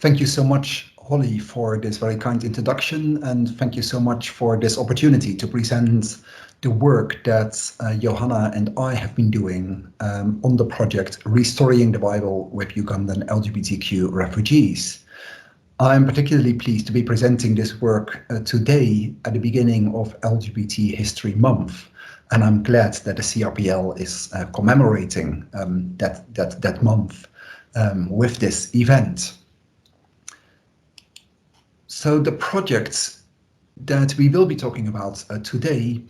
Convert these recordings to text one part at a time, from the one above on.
Thank you so much, Holly, for this very kind introduction, and thank you so much for this opportunity to present the work that Johanna and I have been doing on the project Restoring the Bible with Ugandan LGBTQ refugees. I'm particularly pleased to be presenting this work today at the beginning of LGBT History Month, and I'm glad that the CRPL is commemorating that month with this event. So the project that we will be talking about today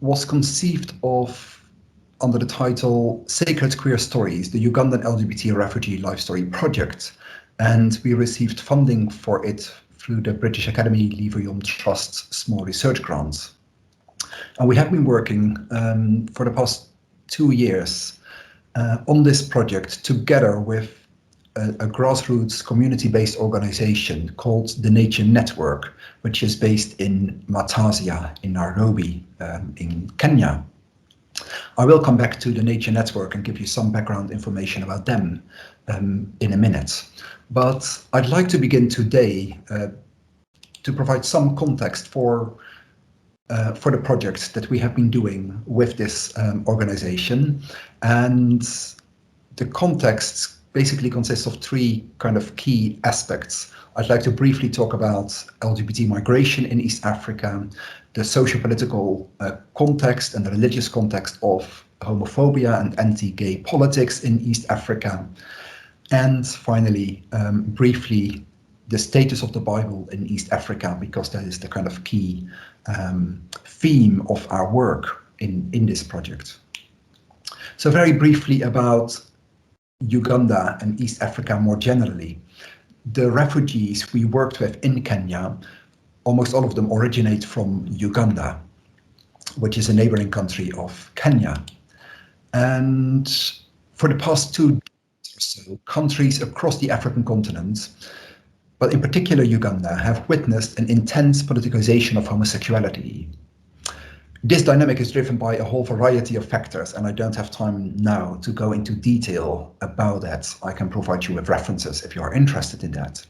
was conceived of under the title Sacred Queer Stories, the Ugandan LGBT Refugee Life Story Project, and we received funding for it through the British Academy Lever-Yom Trust Small Research Grant. And we have been working for the past 2 years on this project together with a grassroots community-based organization called the Nature Network, which is based in Matasia in Nairobi in Kenya. I will come back to the Nature Network and give you some background information about them in a minute. But I'd like to begin today to provide some context for the project that we have been doing with this organization. And the context basically consists of 3 kind of key aspects. I'd like to briefly talk about LGBT migration in East Africa, the socio-political context and the religious context of homophobia and anti-gay politics in East Africa, and finally, briefly, the status of the Bible in East Africa, because that is the kind of key theme of our work in this project. So very briefly about Uganda and East Africa more generally. The refugees we worked with in Kenya, almost all of them originate from Uganda, which is a neighboring country of Kenya. And for the past 2 decades or so, countries across the African continent, but in particular Uganda, have witnessed an intense politicization of homosexuality. This dynamic is driven by a whole variety of factors, and I don't have time now to go into detail about that. I can provide you with references if you are interested in that.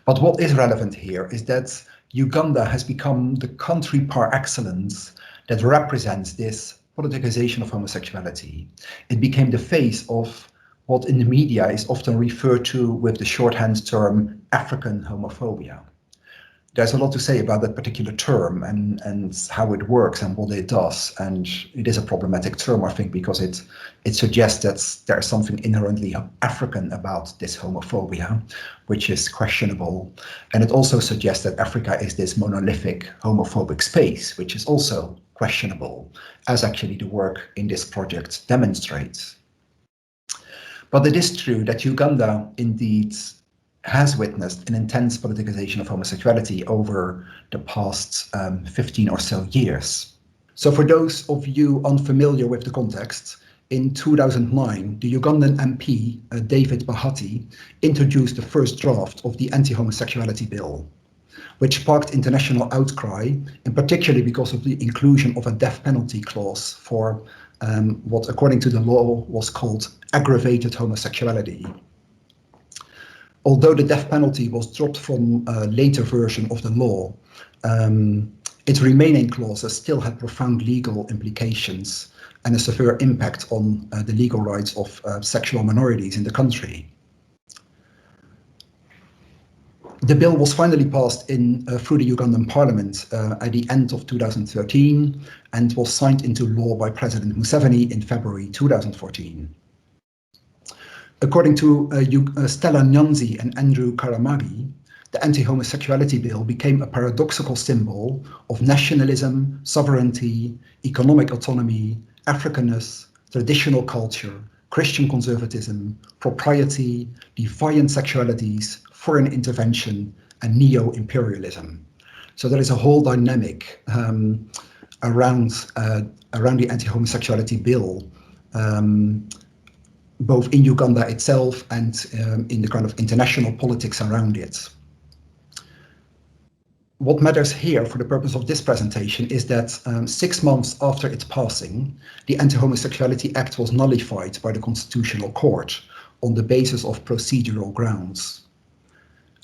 But what is relevant here is that Uganda has become the country par excellence that represents this politicization of homosexuality. It became the face of what in the media is often referred to with the shorthand term African homophobia. There's a lot to say about that particular term and how it works and what it does. And it is a problematic term, I think, because it suggests that there's something inherently African about this homophobia, which is questionable. And it also suggests that Africa is this monolithic homophobic space, which is also questionable, as actually the work in this project demonstrates. But it is true that Uganda indeed has witnessed an intense politicization of homosexuality over the past 15 or so years. So for those of you unfamiliar with the context, in 2009, the Ugandan MP, David Bahati, introduced the first draft of the anti-homosexuality bill, which sparked international outcry, and particularly because of the inclusion of a death penalty clause for what, according to the law, was called aggravated homosexuality. Although the death penalty was dropped from a later version of the law, its remaining clauses still had profound legal implications and a severe impact on the legal rights of sexual minorities in the country. The bill was finally passed through the Ugandan parliament at the end of 2013 and was signed into law by President Museveni in February 2014. According to Stella Nyanzi and Andrew Karamagi, the anti-homosexuality bill became a paradoxical symbol of nationalism, sovereignty, economic autonomy, Africanness, traditional culture, Christian conservatism, propriety, deviant sexualities, foreign intervention, and neo-imperialism. So there is a whole dynamic around the anti-homosexuality bill, both in Uganda itself and in the kind of international politics around it. What matters here for the purpose of this presentation is that 6 months after its passing, the Anti-Homosexuality Act was nullified by the Constitutional Court on the basis of procedural grounds.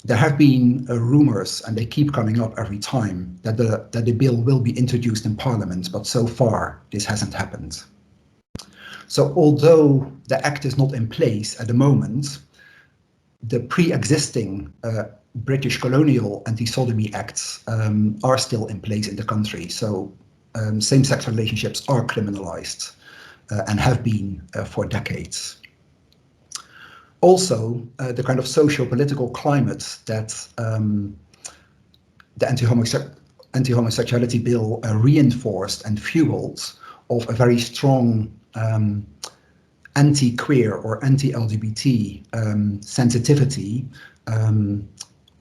There have been rumors, and they keep coming up every time, that the bill will be introduced in Parliament, but so far this hasn't happened. So although the act is not in place at the moment, the pre-existing British colonial anti-sodomy acts are still in place in the country. So same-sex relationships are criminalized and have been for decades. Also, the kind of socio-political climate that the anti-homosexuality bill reinforced and fueled, of a very strong anti-queer or anti-LGBT sensitivity,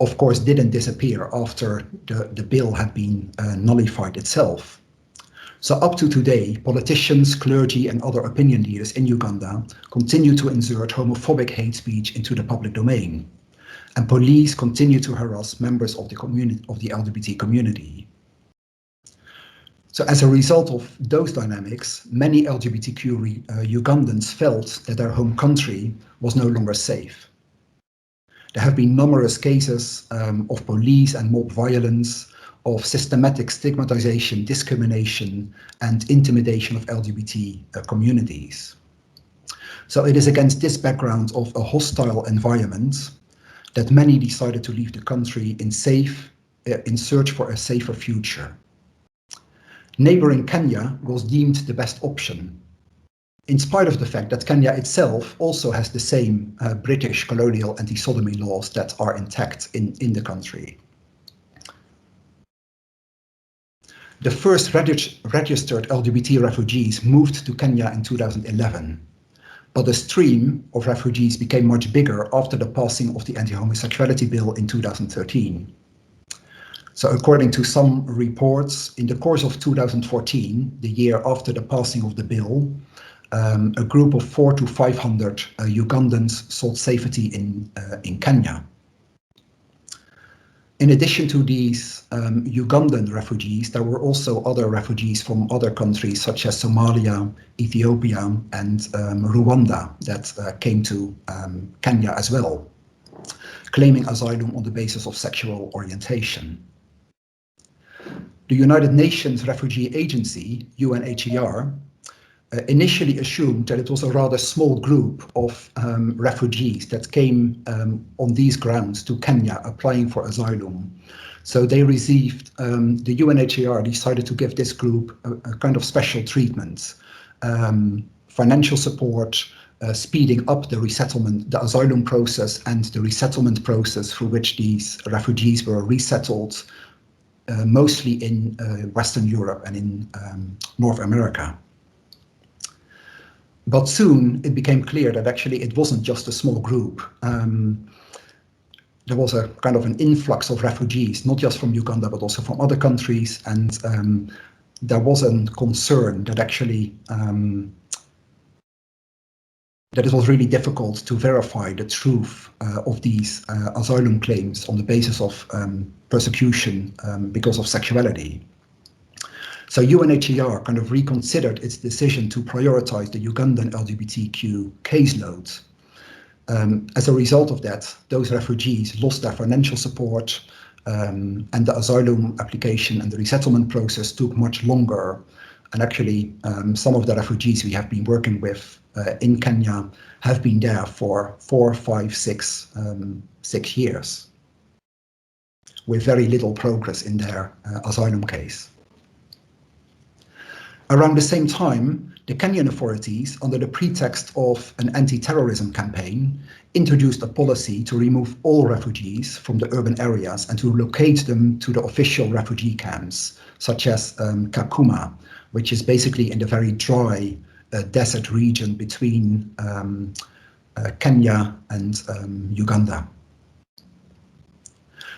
of course, didn't disappear after the bill had been nullified itself. So up to today, politicians, clergy, and other opinion leaders in Uganda continue to insert homophobic hate speech into the public domain, and police continue to harass members of the LGBT community. So as a result of those dynamics, many LGBTQ Ugandans felt that their home country was no longer safe. There have been numerous cases of police and mob violence, of systematic stigmatization, discrimination, and intimidation of LGBT communities. So it is against this background of a hostile environment that many decided to leave the country in search for a safer future. Neighboring Kenya was deemed the best option, in spite of the fact that Kenya itself also has the same British colonial anti-sodomy laws that are intact in the country. The first registered LGBT refugees moved to Kenya in 2011, but the stream of refugees became much bigger after the passing of the anti-homosexuality bill in 2013. So according to some reports, in the course of 2014, the year after the passing of the bill, a group of 400 to 500 Ugandans sought safety in Kenya. In addition to these Ugandan refugees, there were also other refugees from other countries such as Somalia, Ethiopia, and Rwanda that came to Kenya as well, claiming asylum on the basis of sexual orientation. The United Nations Refugee Agency, UNHCR, initially assumed that it was a rather small group of refugees that came on these grounds to Kenya applying for asylum. So they received, the UNHCR decided to give this group a kind of special treatment, financial support, speeding up the resettlement, the asylum process and the resettlement process through which these refugees were resettled, mostly in Western Europe and in North America. But soon it became clear that actually it wasn't just a small group. There was a kind of an influx of refugees, not just from Uganda, but also from other countries. And there was a concern that actually that it was really difficult to verify the truth of these asylum claims on the basis of persecution because of sexuality. So UNHCR kind of reconsidered its decision to prioritize the Ugandan LGBTQ caseload. As a result of that, those refugees lost their financial support, and the asylum application and the resettlement process took much longer. And actually, some of the refugees we have been working with in Kenya have been there for 4, 5, 6 years, with very little progress in their asylum case. Around the same time, the Kenyan authorities, under the pretext of an anti-terrorism campaign, introduced a policy to remove all refugees from the urban areas and to locate them to the official refugee camps, such as Kakuma, which is basically in the very dry desert region between Kenya and Uganda.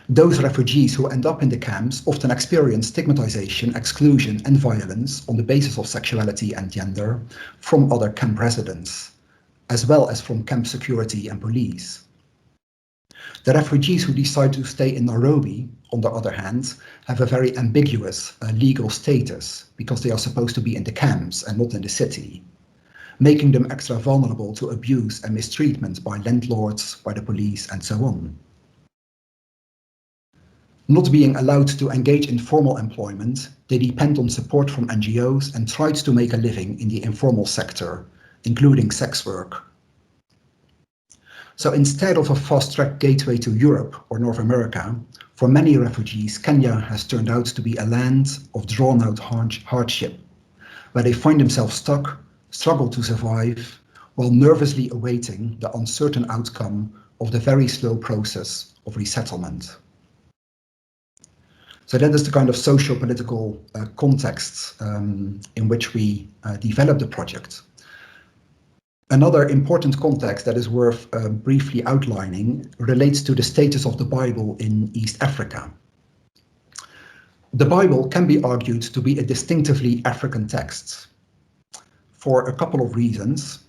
Those refugees who end up in the camps often experience stigmatization, exclusion, and violence on the basis of sexuality and gender from other camp residents, as well as from camp security and police. The refugees who decide to stay in Nairobi, on the other hand, have a very ambiguous legal status because they are supposed to be in the camps and not in the city, making them extra vulnerable to abuse and mistreatment by landlords, by the police, and so on. Not being allowed to engage in formal employment, they depend on support from NGOs and tried to make a living in the informal sector, including sex work. So instead of a fast-track gateway to Europe or North America, for many refugees, Kenya has turned out to be a land of drawn-out hardship, where they find themselves stuck, struggle to survive, while nervously awaiting the uncertain outcome of the very slow process of resettlement. So that is the kind of socio-political context in which we developed the project. Another important context that is worth briefly outlining relates to the status of the Bible in East Africa. The Bible can be argued to be a distinctively African text for a couple of reasons.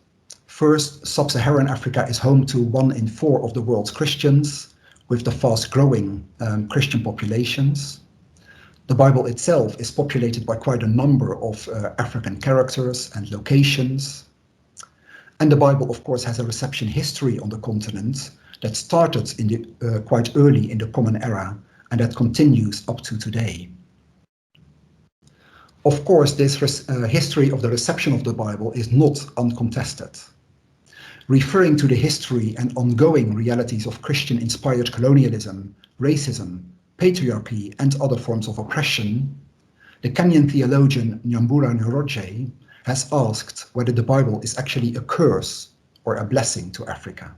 First, sub-Saharan Africa is home to 1 in 4 of the world's Christians, with the fast-growing Christian populations. The Bible itself is populated by quite a number of African characters and locations. And the Bible, of course, has a reception history on the continent that started in quite early in the Common Era and that continues up to today. Of course, this history of the reception of the Bible is not uncontested. Referring to the history and ongoing realities of Christian-inspired colonialism, racism, patriarchy, and other forms of oppression, the Kenyan theologian Nyambura Njoroge has asked whether the Bible is actually a curse or a blessing to Africa.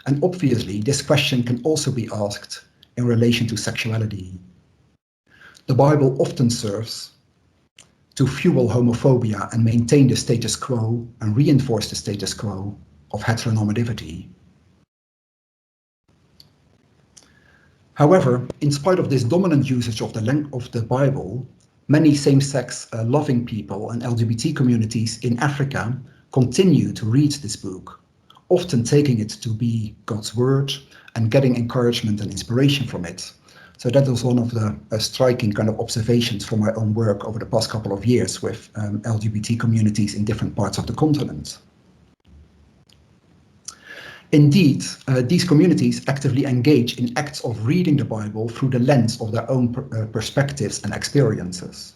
And obviously, this question can also be asked in relation to sexuality. The Bible often serves to fuel homophobia and maintain the status quo and reinforce the status quo of heteronormativity. However, in spite of this dominant usage of the Bible, many same-sex loving people and LGBT communities in Africa continue to read this book, often taking it to be God's word and getting encouragement and inspiration from it. So that was one of the striking kind of observations from my own work over the past couple of years with LGBT communities in different parts of the continent. Indeed, these communities actively engage in acts of reading the Bible through the lens of their own perspectives and experiences.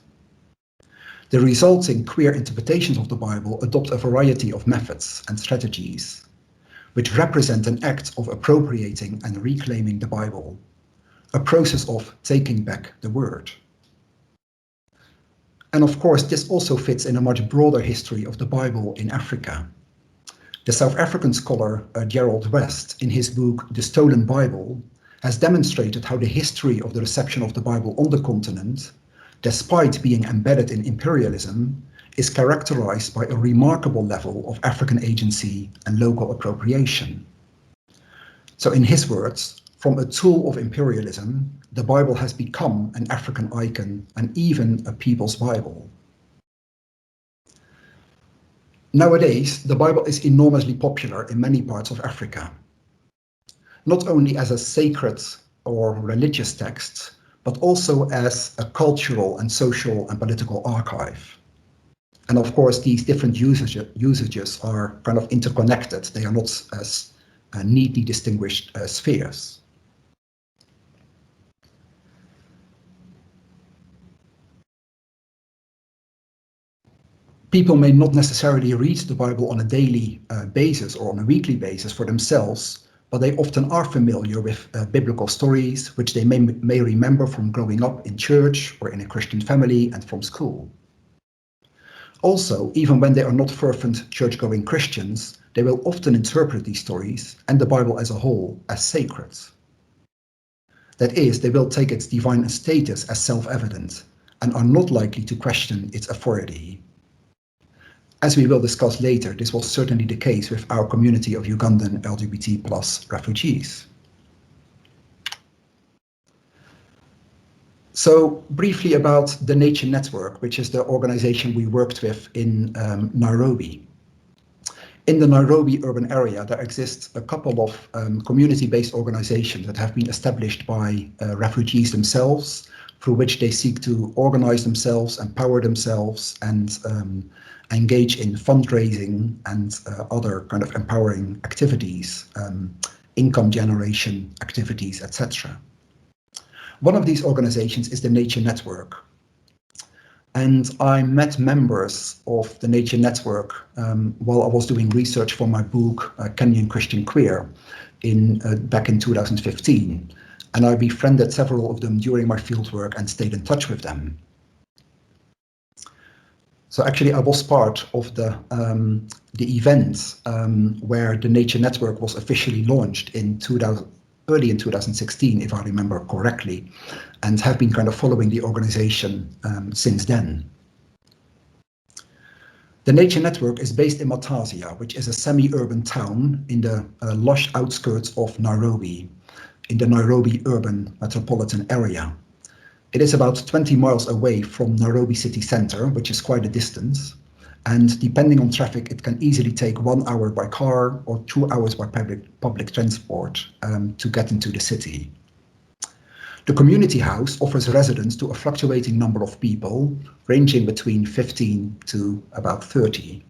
The resulting queer interpretations of the Bible adopt a variety of methods and strategies, which represent an act of appropriating and reclaiming the Bible, a process of taking back the word. And of course, this also fits in a much broader history of the Bible in Africa. The South African scholar Gerald West, in his book The Stolen Bible, has demonstrated how the history of the reception of the Bible on the continent, despite being embedded in imperialism, is characterized by a remarkable level of African agency and local appropriation. So in his words, from a tool of imperialism, the Bible has become an African icon and even a people's Bible. Nowadays, the Bible is enormously popular in many parts of Africa, not only as a sacred or religious text, but also as a cultural and social and political archive. And of course, these different usages are kind of interconnected. They are not as neatly distinguished spheres. People may not necessarily read the Bible on a daily basis or on a weekly basis for themselves, but they often are familiar with biblical stories, which they may remember from growing up in church or in a Christian family and from school. Also, even when they are not fervent church-going Christians, they will often interpret these stories and the Bible as a whole as sacred. That is, they will take its divine status as self-evident and are not likely to question its authority. As we will discuss later, this was certainly the case with our community of Ugandan LGBT+ refugees. So briefly about the Nature Network, which is the organization we worked with in Nairobi. In the Nairobi urban area, there exists a couple of community-based organizations that have been established by refugees themselves, through which they seek to organize themselves, empower themselves, and engage in fundraising and other kind of empowering activities, income generation activities, etc. One of these organizations is the Nature Network. And I met members of the Nature Network while I was doing research for my book, Kenyan Christian Queer, back in 2015. And I befriended several of them during my fieldwork and stayed in touch with them. So actually, I was part of the event where the Nature Network was officially launched in early in 2016, if I remember correctly, and have been kind of following the organization since then. The Nature Network is based in Matazia, which is a semi-urban town in the lush outskirts of Nairobi, in the Nairobi urban metropolitan area. It is about 20 miles away from Nairobi city centre, which is quite a distance. And depending on traffic, it can easily take 1 hour by car or 2 hours by public transport to get into the city. The community house offers residence to a fluctuating number of people, ranging between 15 to about 30.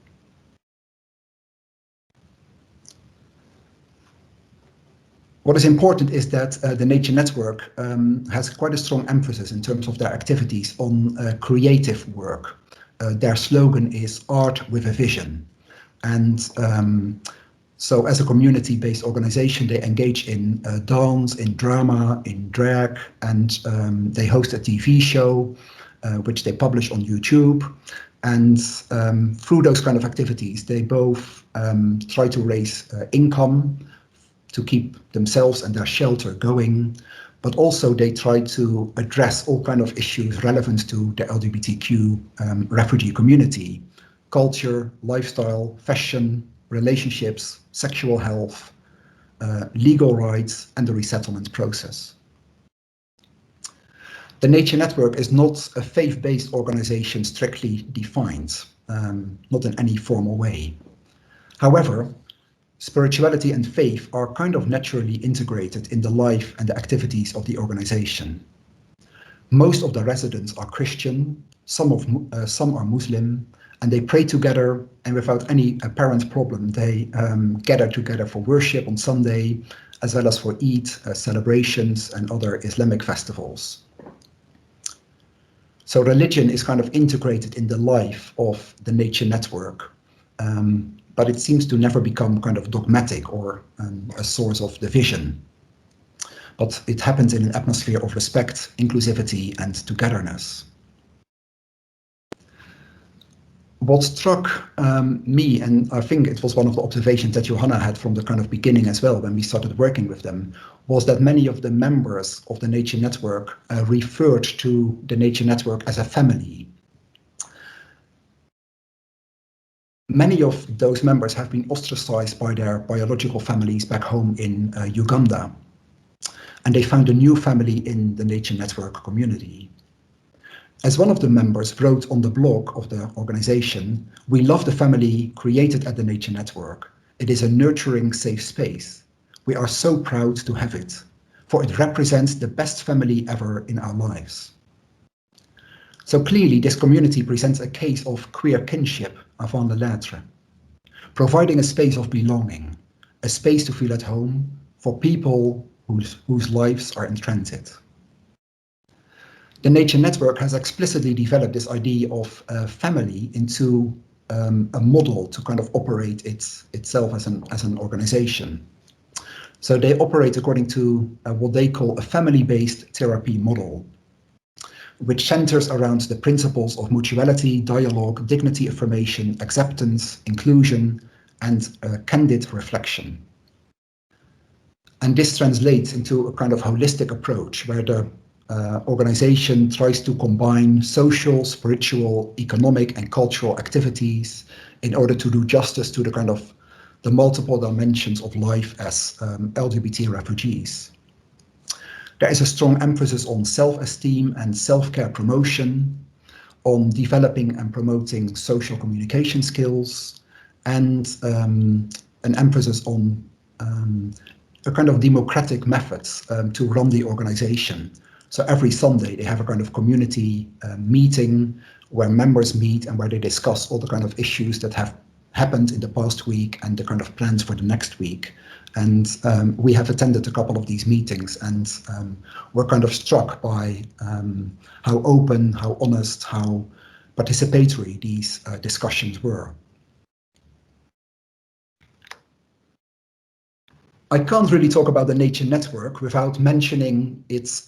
What is important is that the Nature Network has quite a strong emphasis in terms of their activities on creative work. Their slogan is art with a vision. And so as a community-based organization, they engage in dance, in drama, in drag, and they host a TV show, which they publish on YouTube. And through those kind of activities, they both try to raise income to keep themselves and their shelter going, but also they try to address all kind of issues relevant to the LGBTQ refugee community: culture, lifestyle, fashion, relationships, sexual health, legal rights, and the resettlement process. The Nature Network is not a faith-based organization strictly defined, not in any formal way. However, spirituality and faith are kind of naturally integrated in the life and the activities of the organization. Most of the residents are Christian, some are Muslim, and they pray together, and without any apparent problem, they gather together for worship on Sunday, as well as for Eid celebrations and other Islamic festivals. So religion is kind of integrated in the life of the Nature Network, but it seems to never become kind of dogmatic or a source of division. But it happens in an atmosphere of respect, inclusivity, and togetherness. What struck me, and I think it was one of the observations that Johanna had from the kind of beginning as well when we started working with them, was that many of the members of the Nature Network referred to the Nature Network as a family. Many of those members have been ostracized by their biological families back home in Uganda, and they found a new family in the Nature Network community. As one of the members wrote on the blog of the organization, "We love the family created at the Nature Network. It is a nurturing, safe space. We are so proud to have it, for it represents the best family ever in our lives." So clearly, this community presents a case of queer kinship avant la lettre, providing a space of belonging, a space to feel at home for people whose lives are in transit. The Nature Network has explicitly developed this idea of family into a model to kind of operate itself as an organization. So they operate according to what they call a family-based therapy model, which centers around the principles of mutuality, dialogue, dignity affirmation, acceptance, inclusion, and candid reflection. And this translates into a kind of holistic approach where the organization tries to combine social, spiritual, economic, and cultural activities in order to do justice to the kind of the multiple dimensions of life as LGBT refugees. There is a strong emphasis on self-esteem and self-care promotion, on developing and promoting social communication skills, and an emphasis on a kind of democratic methods to run the organization. So every Sunday they have a kind of community meeting where members meet and where they discuss all the kind of issues that have happened in the past week and the kind of plans for the next week. And we have attended a couple of these meetings, and we're kind of struck by how open, how honest, how participatory these discussions were. I can't really talk about the Nature Network without mentioning its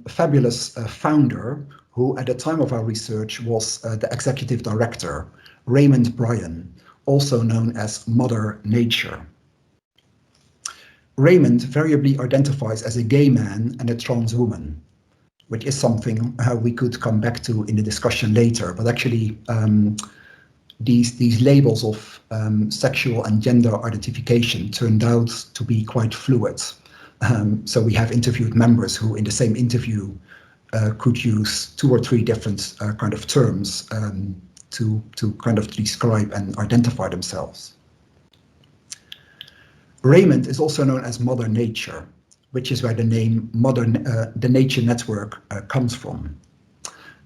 fabulous founder, who at the time of our research was the executive director, Raymond Bryan, also known as Mother Nature. Raymond variably identifies as a gay man and a trans woman, which is something we could come back to in the discussion later. But actually, these labels of sexual and gender identification turned out to be quite fluid. So we have interviewed members who, in the same interview, could use 2 or 3 different kind of terms to kind of describe and identify themselves. Raymond is also known as Mother Nature, which is where the name the Nature Network comes from.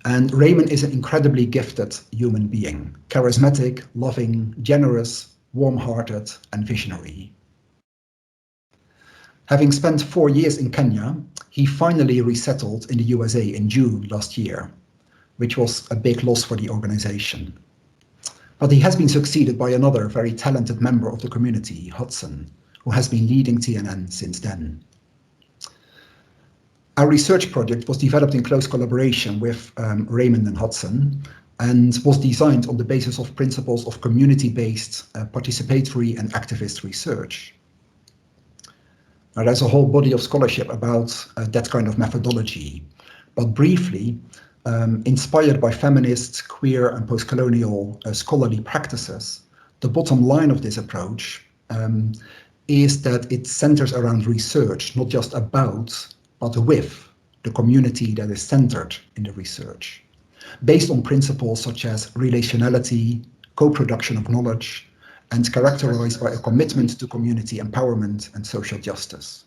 And Raymond is an incredibly gifted human being, charismatic, loving, generous, warm-hearted, and visionary. Having spent 4 years in Kenya, he finally resettled in the USA in June last year, which was a big loss for the organization. But he has been succeeded by another very talented member of the community, Hudson, who has been leading TNN since then. Our research project was developed in close collaboration with Raymond and Hudson, and was designed on the basis of principles of community-based, participatory and activist research. Now, there's a whole body of scholarship about that kind of methodology, but briefly, inspired by feminist, queer and post-colonial scholarly practices, the bottom line of this approach is that it centers around research, not just about, but with the community that is centered in the research, based on principles such as relationality, co-production of knowledge, and characterized by a commitment to community empowerment and social justice.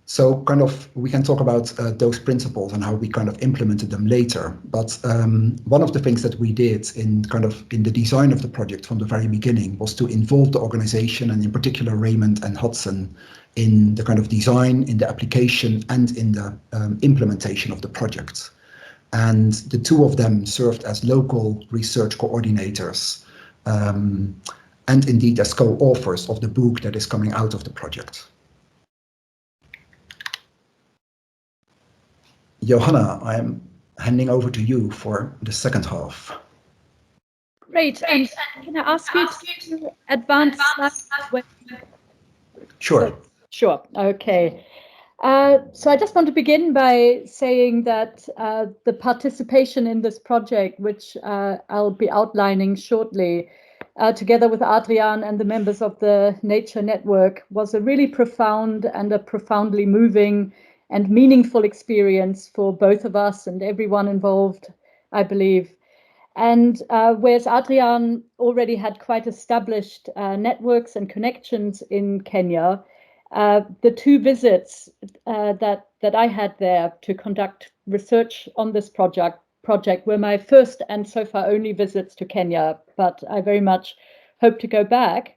So kind of, we can talk about those principles and how we kind of implemented them later. But one of the things that we did in the design of the project from the very beginning was to involve the organization, and in particular Raymond and Hudson, in the kind of design, in the application, and in the implementation of the project. And the 2 of them served as local research coordinators and indeed as co-authors of the book that is coming out of the project. Johanna, I am handing over to you for the second half. Great. And can I ask you to advance slides? Sure. Sure. Okay. So I just want to begin by saying that the participation in this project, which I'll be outlining shortly, together with Adrian and the members of the Nature Network, was a really profound and a profoundly moving and meaningful experience for both of us and everyone involved, I believe. And whereas Adrian already had quite established networks and connections in Kenya, the 2 visits that I had there to conduct research on this project were my first and so far only visits to Kenya, but I very much hope to go back.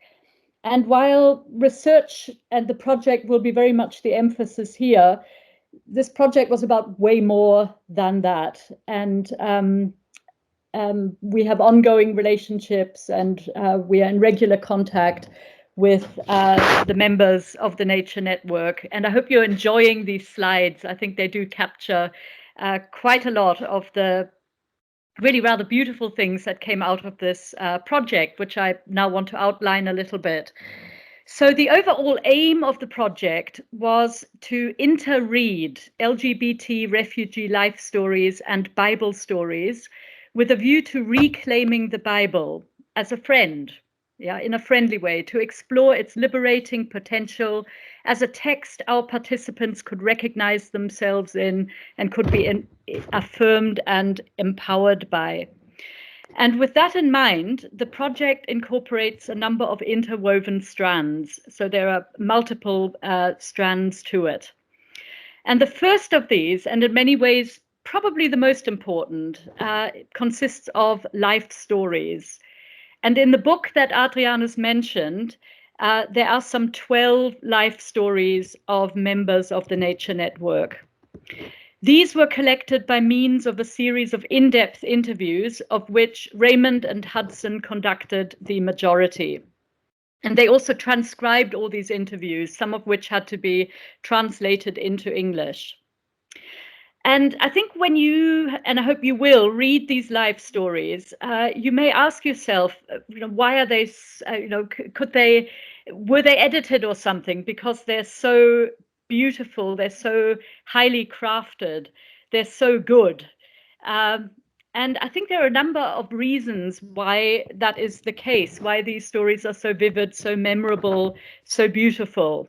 And while research and the project will be very much the emphasis here, this project was about way more than that. And we have ongoing relationships, and we are in regular contact with the members of the Nature Network. And I hope you're enjoying these slides. I think they do capture quite a lot of the really rather beautiful things that came out of this project, which I now want to outline a little bit. So the overall aim of the project was to interread LGBT refugee life stories and Bible stories with a view to reclaiming the Bible as a friend, in a friendly way, to explore its liberating potential as a text our participants could recognize themselves in and could be affirmed and empowered by. And with that in mind, the project incorporates a number of interwoven strands. So there are multiple strands to it. And the first of these, and in many ways probably the most important, consists of life stories. And in the book that Adrianus mentioned, there are some 12 life stories of members of the Nature Network. These were collected by means of a series of in-depth interviews, of which Raymond and Hudson conducted the majority. And they also transcribed all these interviews, some of which had to be translated into English. And I think when you, and I hope you will, read these life stories, you may ask yourself, why are they, were they edited or something? Because they're so beautiful, they're so highly crafted, they're so good. And I think there are a number of reasons why that is the case, why these stories are so vivid, so memorable, so beautiful.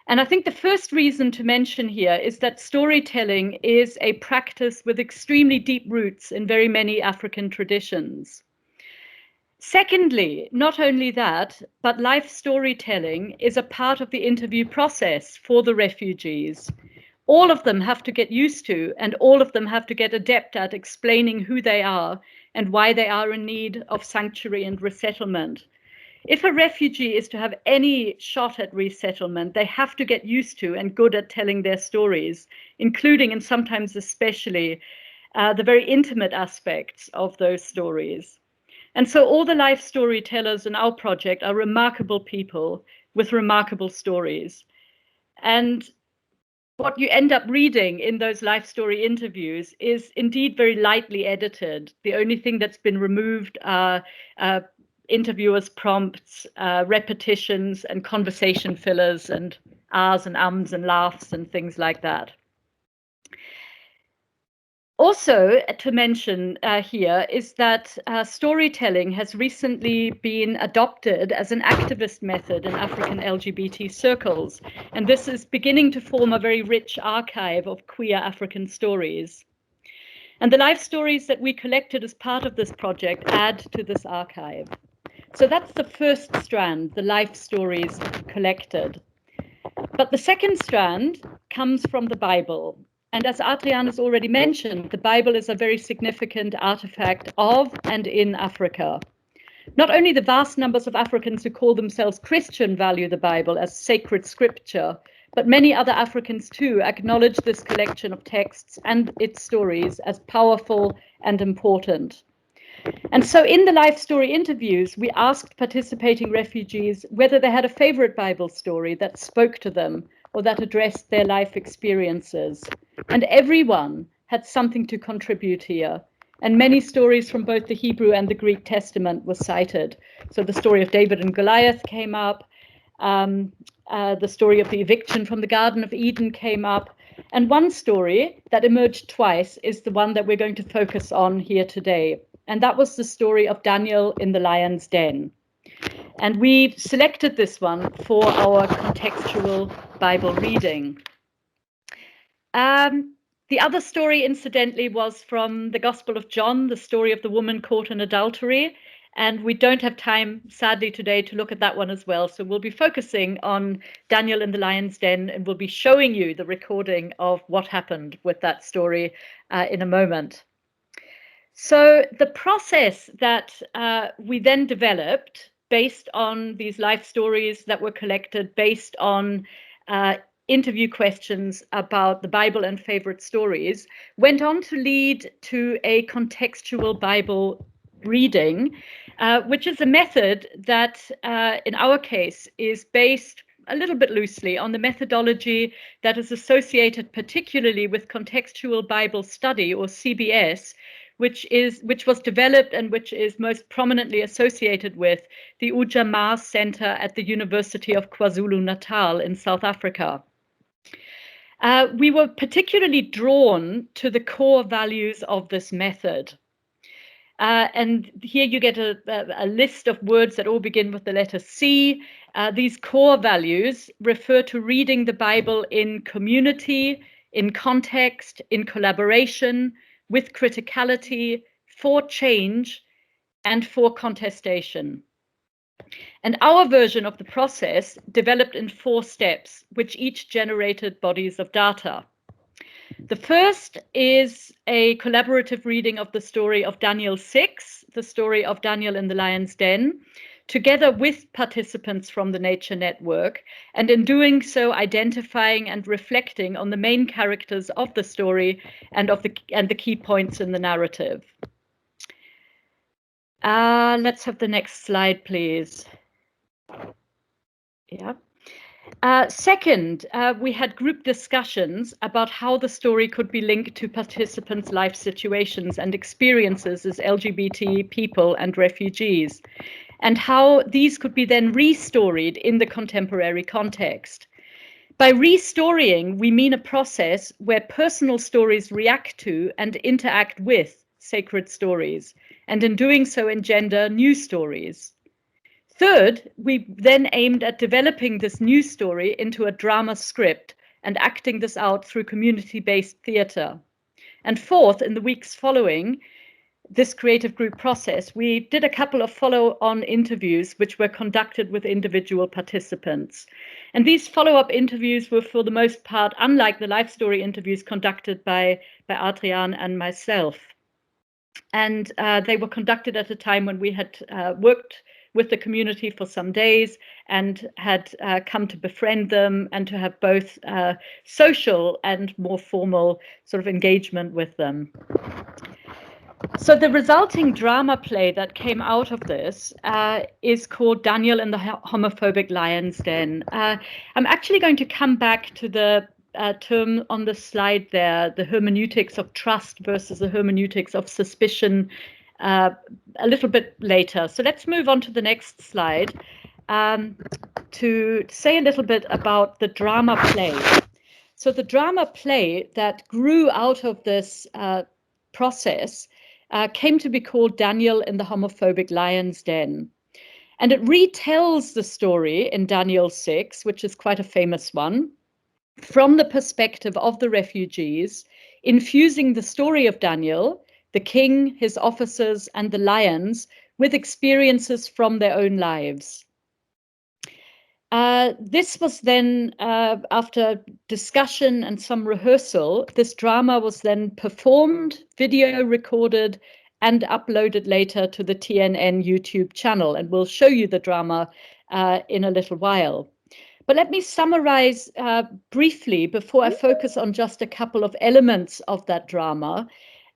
And I think the first reason to mention here is that storytelling is a practice with extremely deep roots in very many African traditions. Secondly, not only that, but life storytelling is a part of the interview process for the refugees. All of them have to get used to, and all of them have to get adept at explaining who they are and why they are in need of sanctuary and resettlement. If a refugee is to have any shot at resettlement, they have to get used to and good at telling their stories, including and sometimes especially the very intimate aspects of those stories. And so all the life storytellers in our project are remarkable people with remarkable stories. And what you end up reading in those life story interviews is indeed very lightly edited. The only thing that's been removed are interviewers' prompts, repetitions, and conversation fillers, and ahs and ums and laughs and things like that. Also to mention here is that storytelling has recently been adopted as an activist method in African LGBT circles, and this is beginning to form a very rich archive of queer African stories. And the life stories that we collected as part of this project add to this archive. So that's the first strand, the life stories collected. But the second strand comes from the Bible. And as Adrian has already mentioned, the Bible is a very significant artifact of and in Africa. Not only the vast numbers of Africans who call themselves Christian value the Bible as sacred scripture, but many other Africans too acknowledge this collection of texts and its stories as powerful and important. And so in the life story interviews, we asked participating refugees whether they had a favorite Bible story that spoke to them or that addressed their life experiences. And everyone had something to contribute here. And many stories from both the Hebrew and the Greek Testament were cited. So the story of David and Goliath came up. The story of the eviction from the Garden of Eden came up. And one story that emerged twice is the one that we're going to focus on here today. And that was the story of Daniel in the lion's den. And we've selected this one for our contextual Bible reading. The other story, incidentally, was from the Gospel of John, the story of the woman caught in adultery. And we don't have time, sadly, today to look at that one as well. So we'll be focusing on Daniel in the lion's den, and we'll be showing you the recording of what happened with that story in a moment. So the process that we then developed based on these life stories that were collected, based on interview questions about the Bible and favorite stories, went on to lead to a contextual Bible reading, which is a method that in our case is based a little bit loosely on the methodology that is associated particularly with contextual Bible study, or CBS, which was developed and which is most prominently associated with the Ujamaa Center at the University of KwaZulu-Natal in South Africa. We were particularly drawn to the core values of this method. And here you get a list of words that all begin with the letter C. These core values refer to reading the Bible in community, in context, in collaboration, with criticality, for change, and for contestation. And our version of the process developed in 4 steps, which each generated bodies of data. The first is a collaborative reading of the story of Daniel 6, the story of Daniel in the Lion's Den, together with participants from the Nature Network, and in doing so identifying and reflecting on the main characters of the story and the key points in the narrative. Let's have the next slide, please. Yeah. Second, we had group discussions about how the story could be linked to participants' life situations and experiences as LGBT people and refugees, and how these could be then restoried in the contemporary context. By restorying, we mean a process where personal stories react to and interact with sacred stories, and in doing so engender new stories. Third, we then aimed at developing this new story into a drama script and acting this out through community-based theatre. And fourth, in the weeks following this creative group process, we did a couple of follow-on interviews which were conducted with individual participants. And these follow-up interviews were for the most part unlike the life story interviews conducted by Adriaan and myself. And they were conducted at a time when we had worked with the community for some days and had come to befriend them and to have both social and more formal sort of engagement with them. So the resulting drama play that came out of this is called Daniel in the Homophobic Lion's Den. I'm actually going to come back to the term on the slide there, the hermeneutics of trust versus the hermeneutics of suspicion, a little bit later. So let's move on to the next slide to say a little bit about the drama play. So the drama play that grew out of this process came to be called Daniel in the Homophobic Lion's Den. And it retells the story in Daniel 6, which is quite a famous one, from the perspective of the refugees, infusing the story of Daniel, the king, his officers, and the lions with experiences from their own lives. This was then, after discussion and some rehearsal, this drama was then performed, video recorded, and uploaded later to the TNN YouTube channel. And we'll show you the drama in a little while. But let me summarize briefly before I focus on just a couple of elements of that drama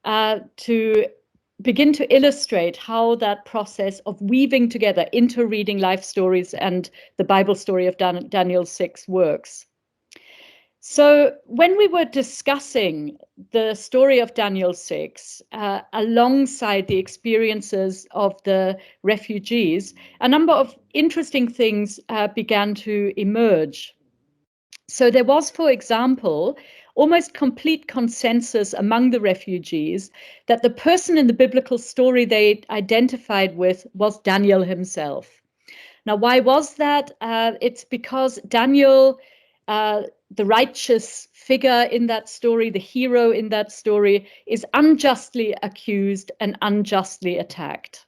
to begin to illustrate how that process of weaving together interreading life stories and the Bible story of Daniel 6 works. So when we were discussing the story of Daniel 6 alongside the experiences of the refugees, a number of interesting things began to emerge. So there was, for example, almost complete consensus among the refugees that the person in the biblical story they identified with was Daniel himself. Now, why was that? It's because Daniel, the righteous figure in that story, the hero in that story, is unjustly accused and unjustly attacked.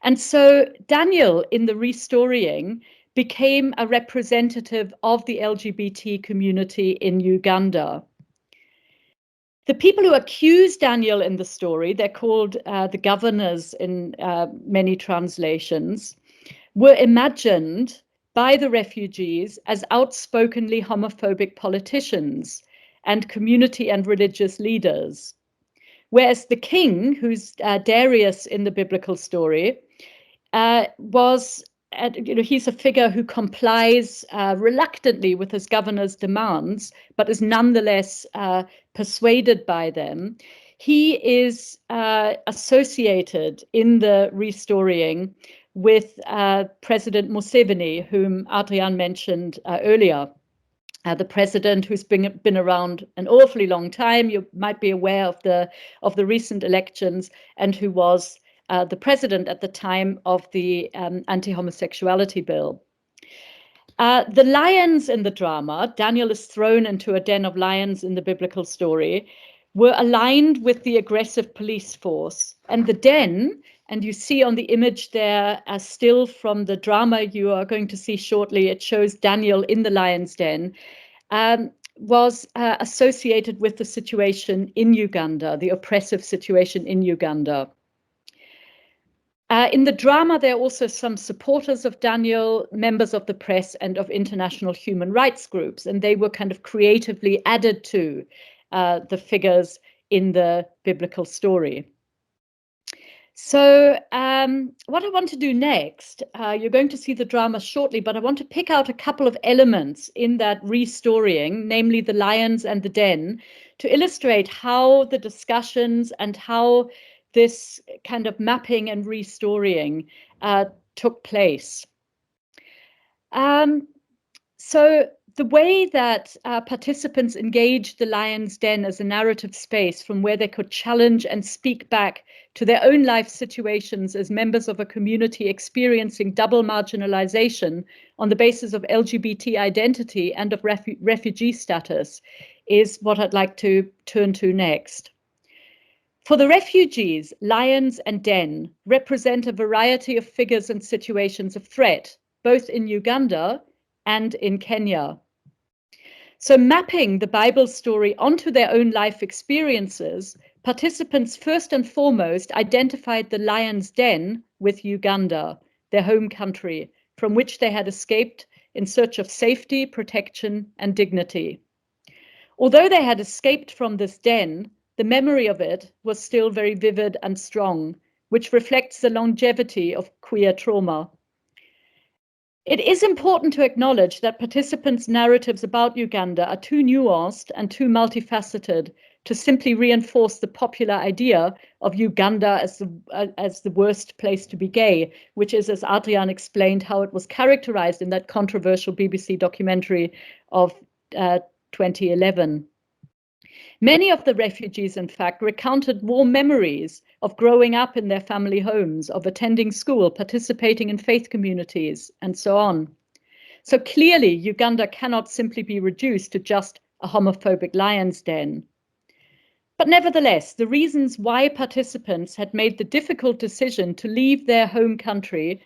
And so Daniel, in the restorying, became a representative of the LGBT community in Uganda. The people who accuse Daniel in the story, they're called the governors in many translations, were imagined by the refugees as outspokenly homophobic politicians and community and religious leaders. Whereas the king, who's Darius in the biblical story, was, he's a figure who complies reluctantly with his governor's demands, but is nonetheless persuaded by them. He is associated in the restorying with President Museveni, whom Adriaan mentioned earlier. The president who's been around an awfully long time. You might be aware of the recent elections, and who was the president at the time of the anti-homosexuality bill. The lions in the drama, Daniel is thrown into a den of lions in the biblical story, were aligned with the aggressive police force. And the den, and you see on the image there, a still from the drama you are going to see shortly, it shows Daniel in the lion's den. was associated with the situation in Uganda, the oppressive situation in Uganda. In the drama, there are also some supporters of Daniel, members of the press and of international human rights groups, and they were kind of creatively added to the figures in the biblical story. So what I want to do next, you're going to see the drama shortly, but I want to pick out a couple of elements in that restorying, namely the lions and the den, to illustrate how the discussions and how this kind of mapping and restorying took place. So the way that participants engaged the lion's den as a narrative space from where they could challenge and speak back to their own life situations as members of a community experiencing double marginalization on the basis of LGBT identity and of refugee status is what I'd like to turn to next. For the refugees, lions and den represent a variety of figures and situations of threat, both in Uganda and in Kenya. So mapping the Bible story onto their own life experiences, participants first and foremost identified the lion's den with Uganda, their home country, from which they had escaped in search of safety, protection, and dignity. Although they had escaped from this den, the memory of it was still very vivid and strong, which reflects the longevity of queer trauma. It is important to acknowledge that participants' narratives about Uganda are too nuanced and too multifaceted to simply reinforce the popular idea of Uganda as the worst place to be gay, which is, as Adrian explained, how it was characterized in that controversial BBC documentary of 2011. Many of the refugees, in fact, recounted warm memories of growing up in their family homes, of attending school, participating in faith communities, and so on. So clearly, Uganda cannot simply be reduced to just a homophobic lion's den. But nevertheless, the reasons why participants had made the difficult decision to leave their home country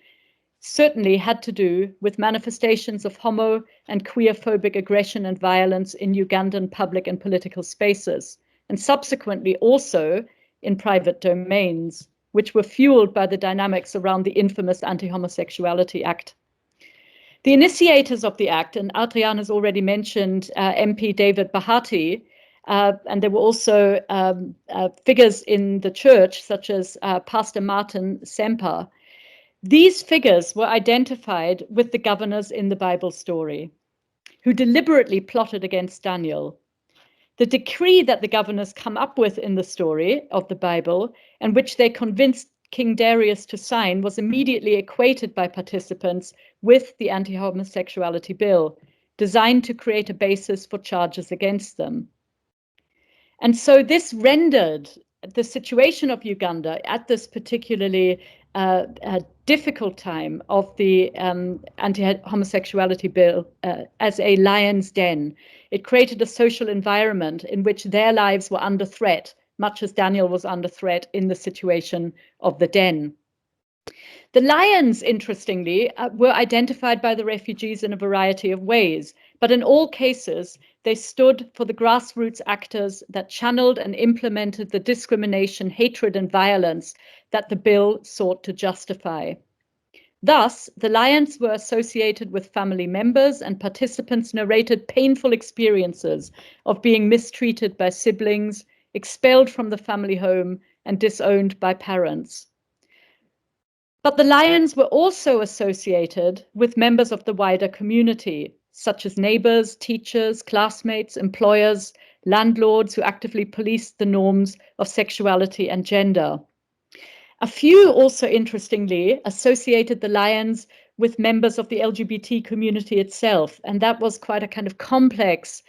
certainly had to do with manifestations of homo and queerphobic aggression and violence in Ugandan public and political spaces, and subsequently also in private domains, which were fueled by the dynamics around the infamous Anti-Homosexuality Act. The initiators of the act, and Adrian has already mentioned MP David Bahati, and there were also figures in the church, such as Pastor Martin Semper. These figures were identified with the governors in the Bible story, who deliberately plotted against Daniel. The decree that the governors come up with in the story of the Bible, and which they convinced King Darius to sign, was immediately equated by participants with the anti-homosexuality bill, designed to create a basis for charges against them. And so this rendered the situation of Uganda at this particularly difficult time of the anti-homosexuality bill as a lion's den. It created a social environment in which their lives were under threat, much as Daniel was under threat in the situation of the den. The lions, interestingly, were identified by the refugees in a variety of ways, but in all cases, they stood for the grassroots actors that channeled and implemented the discrimination, hatred, and violence that the bill sought to justify. Thus, the lions were associated with family members, and participants narrated painful experiences of being mistreated by siblings, expelled from the family home, and disowned by parents. But the lions were also associated with members of the wider community, such as neighbors, teachers, classmates, employers, landlords who actively policed the norms of sexuality and gender. A few also, interestingly, associated the lions with members of the LGBT community itself, and that was quite a kind of complex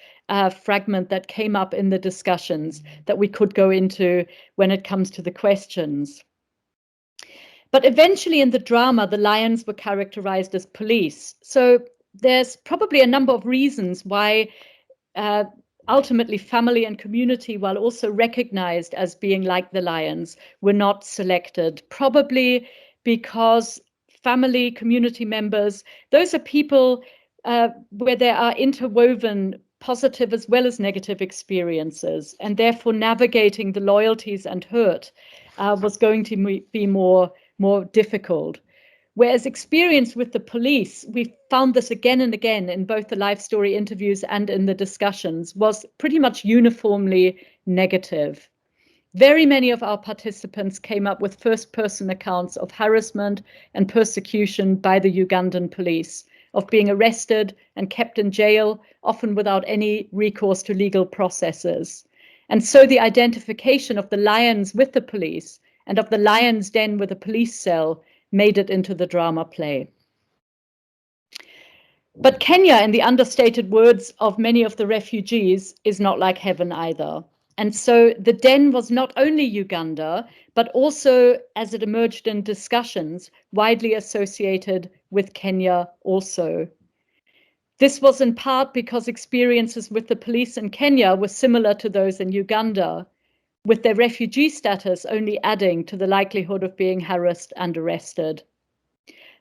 fragment that came up in the discussions that we could go into when it comes to the questions. But eventually in the drama, the lions were characterized as police. So there's probably a number of reasons why ultimately family and community, while also recognized as being like the lions, were not selected. Probably because family, community members, those are people where there are interwoven positive as well as negative experiences, and therefore navigating the loyalties and hurt was going to be more difficult. Whereas experience with the police, we found this again and again in both the life story interviews and in the discussions, was pretty much uniformly negative. Very many of our participants came up with first-person accounts of harassment and persecution by the Ugandan police, of being arrested and kept in jail, often without any recourse to legal processes. And so the identification of the lions with the police and of the lion's den with a police cell made it into the drama play. But Kenya, in the understated words of many of the refugees, is not like heaven either. And so the den was not only Uganda, but also, as it emerged in discussions, widely associated with Kenya also. This was in part because experiences with the police in Kenya were similar to those in Uganda, with their refugee status only adding to the likelihood of being harassed and arrested.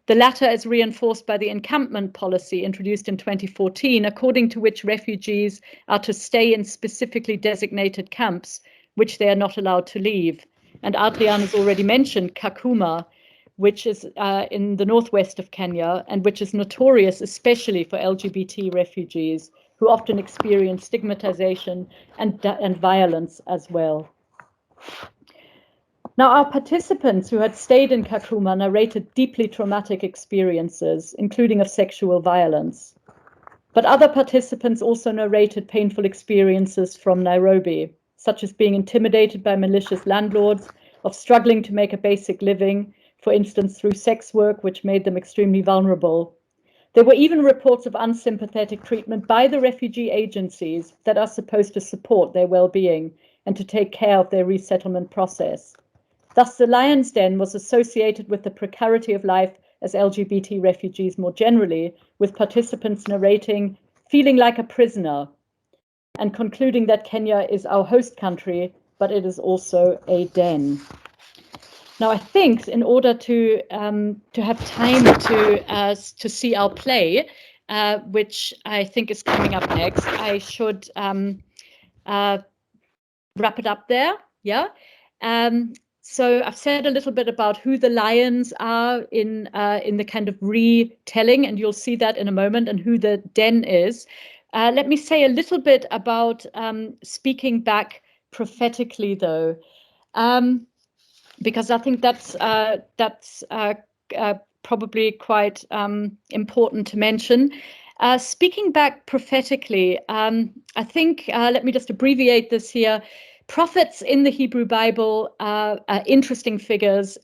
The latter is reinforced by the encampment policy introduced in 2014, according to which refugees are to stay in specifically designated camps, which they are not allowed to leave. And Adrian has already mentioned Kakuma, which is in the northwest of Kenya, and which is notorious especially for LGBT refugees, who often experience stigmatization and violence as well. Now, our participants who had stayed in Kakuma narrated deeply traumatic experiences, including of sexual violence. But other participants also narrated painful experiences from Nairobi, such as being intimidated by malicious landlords, of struggling to make a basic living, for instance, through sex work, which made them extremely vulnerable. There were even reports of unsympathetic treatment by the refugee agencies that are supposed to support their well-being and to take care of their resettlement process. Thus, the Lion's Den was associated with the precarity of life as LGBT refugees more generally, with participants narrating feeling like a prisoner and concluding that Kenya is our host country, but it is also a den. Now, I think in order to have time to see our play, which I think is coming up next, I should wrap it up there. Yeah. So I've said a little bit about who the lions are in the kind of retelling, and you'll see that in a moment, and who the den is. Let me say a little bit about speaking back prophetically, though, because I think that's probably quite important to mention. Speaking back prophetically, I think, let me just abbreviate this here. Prophets in the Hebrew Bible are interesting figures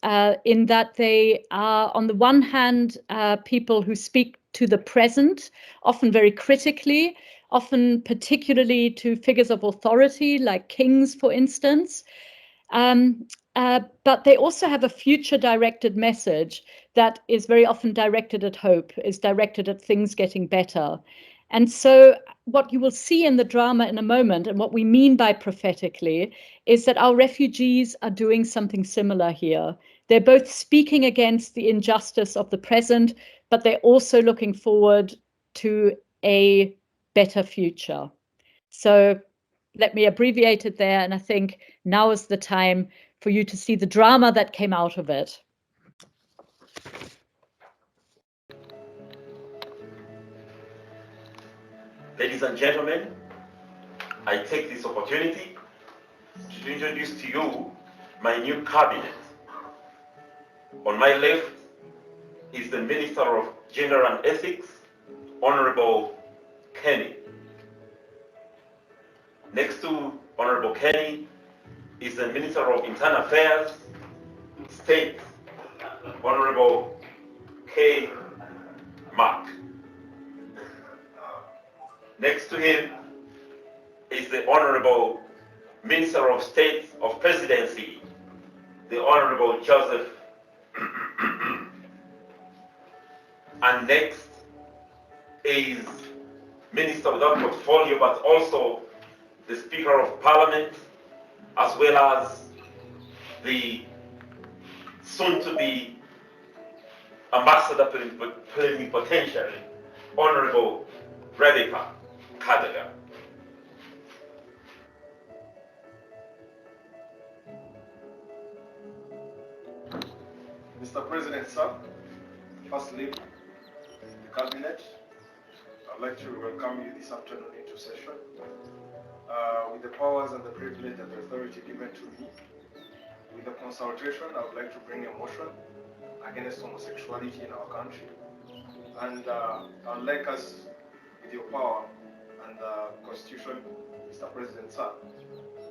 in that they are, on the one hand, people who speak to the present, often very critically, often particularly to figures of authority, like kings, for instance. But they also have a future-directed message that is very often directed at hope, is directed at things getting better. And so what you will see in the drama in a moment, and what we mean by prophetically, is that our refugees are doing something similar here. They're both speaking against the injustice of the present, but they're also looking forward to a better future. So let me abbreviate it there, and I think now is the time for you to see the drama that came out of it. Ladies and gentlemen, I take this opportunity to introduce to you my new cabinet. On my left is the Minister of Gender and Ethics, Honorable Kenny. Next to Honorable Kenny is the Minister of Internal Affairs, State, Honorable K. Mark. Next to him is the Honorable Minister of State of Presidency, the Honorable Joseph. And next is Minister without portfolio, but also the Speaker of Parliament, as well as the soon-to-be Ambassador Plenipotentiary, Honorable Rebecca Kadaga. Mr. President, sir, firstly, the Cabinet, I'd like to welcome you this afternoon into session. With the powers and the privilege and the authority given to me, with the consultation, I would like to bring a motion against homosexuality in our country. And I would like us, with your power and the Constitution, Mr. President, sir,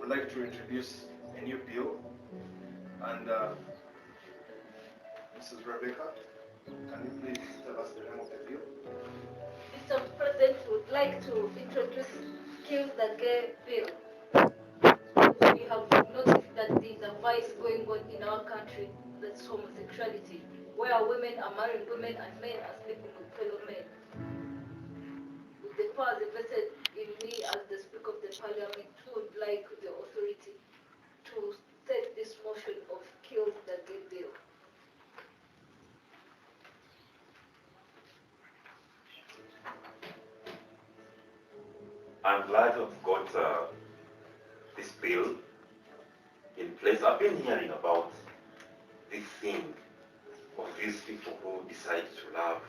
would like to introduce a new bill. And Mrs. Rebecca, can you please tell us the name of the bill? Mr. President would like to introduce Kill the Gay Bill. We have noticed that there is a vice going on in our country, that's homosexuality, where women are marrying women and men are sleeping with fellow men. With the powers invested in me as the Speaker of the Parliament, would like the authority to set this motion of Kill the Gay Bill. I'm glad I've got this bill in place. I've been hearing about this thing of these people who decide to love.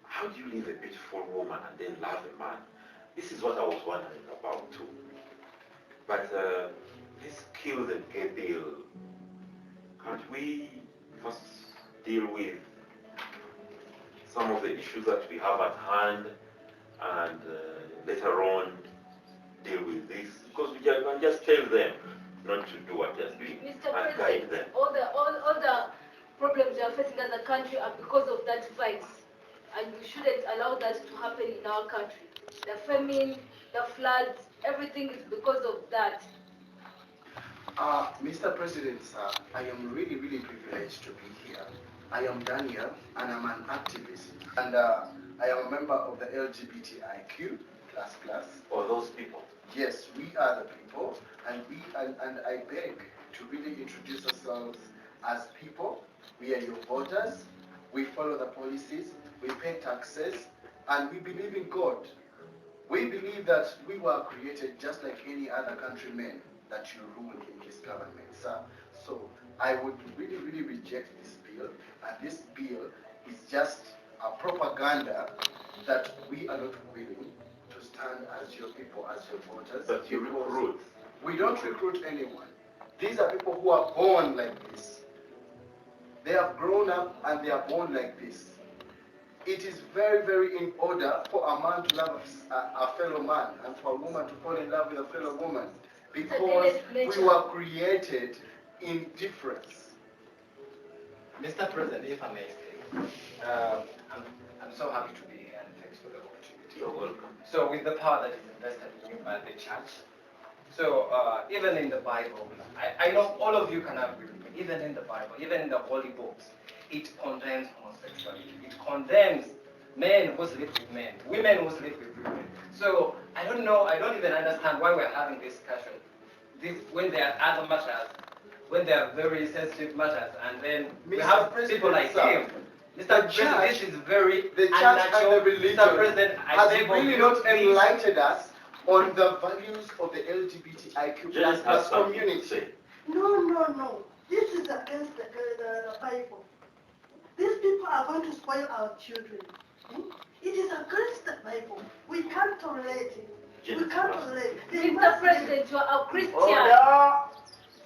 How do you leave a beautiful woman and then love a man? This is what I was wondering about too. But this Kill the Gay Bill, can't we first deal with some of the issues that we have at hand and later on deal with this? Because we can just tell them not to do what they're doing and guide them. All the problems we are facing as a country are because of that vice, and we shouldn't allow that to happen in our country. The famine, the floods, everything is because of that. Mr. President, sir, I am really privileged to be here. I am Daniel, and I'm an activist, and I am a member of the LGBTIQ++. Or those people? Yes, we are the people, and I beg to really introduce ourselves as people. We are your voters. We follow the policies. We pay taxes, and we believe in God. We believe that we were created just like any other countrymen that you rule in his government, sir. So I would really reject this bill, and this bill is just a propaganda that we are not willing to stand as your people, as your voters. But you recruit. We don't recruit anyone. These are people who are born like this. They have grown up and they are born like this. It is very in order for a man to love a fellow man and for a woman to fall in love with a fellow woman, because we were created in difference. Mr. President, if I may say, I'm so happy to be here, and thanks for the opportunity. You're welcome. So with the power that is invested in you by the church, so even in the Bible, I know all of you can agree with me, even in the Bible, even in the holy books, it condemns homosexuality. It condemns men who sleep with men, women who sleep with women. So I don't know, I don't even understand why we're having this discussion. When there are other matters, when there are very sensitive matters, and then we have people like him. Mr. President, this is very the church and the religion Mr. President, has really not enlightened us on the values of the LGBTIQ+ community. No. This is against the Bible. These people are going to spoil our children. It is against the Bible. We can't tolerate it. We can't tolerate it. Mr. President, you are a Christian.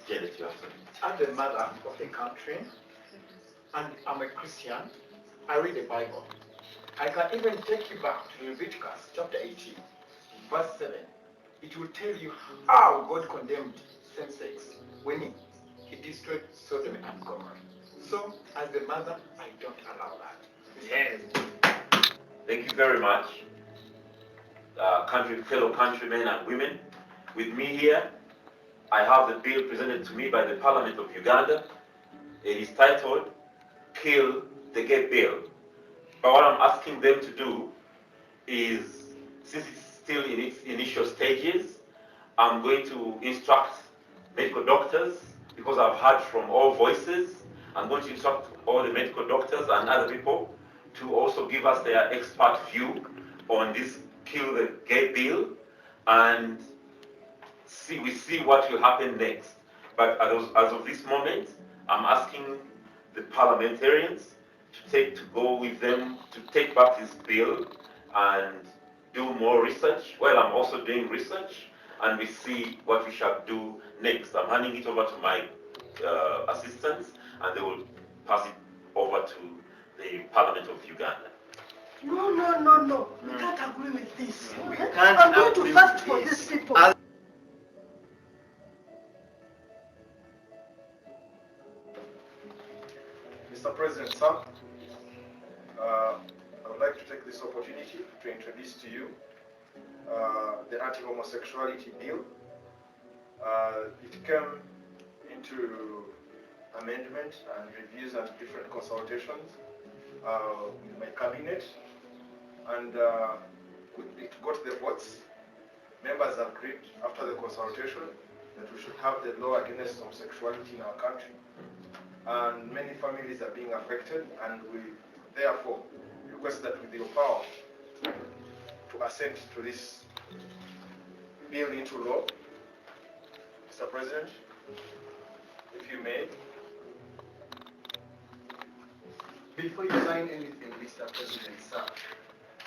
Janet, you have something. I'm the mother of the country, and I'm a Christian. I read the Bible. I can even take you back to Leviticus chapter 18, verse 7. It will tell you how God condemned same-sex when he destroyed Sodom and Gomorrah. So, as the mother, I don't allow that. Yes. Thank you very much, fellow countrymen and women. With me here, I have the bill presented to me by the Parliament of Uganda. It is titled Kill the Gay Bill. But what I'm asking them to do is, since it's still in its initial stages, I'm going to instruct medical doctors, because I've heard from all voices. I'm going to instruct all the medical doctors and other people to also give us their expert view on this Kill the Gay Bill, and we see what will happen next. But as of this moment, I'm asking the parliamentarians to go with them to take back this bill and do more research. Well, I'm also doing research, and we see what we shall do next. I'm handing it over to my assistants, and they will pass it over to the Parliament of Uganda. No. We can't agree with this. can't I'm going agree to fight with for this. these people. Mr. President, sir, I would like to take this opportunity to introduce to you the anti-homosexuality bill. It came into amendment and reviews and different consultations with my cabinet, and it got the votes. Members agreed after the consultation that we should have the law against homosexuality in our country. And many families are being affected, and we therefore request that with your power to assent to this bill into law. Mr. President, if you may. Before you sign anything, Mr. President, sir,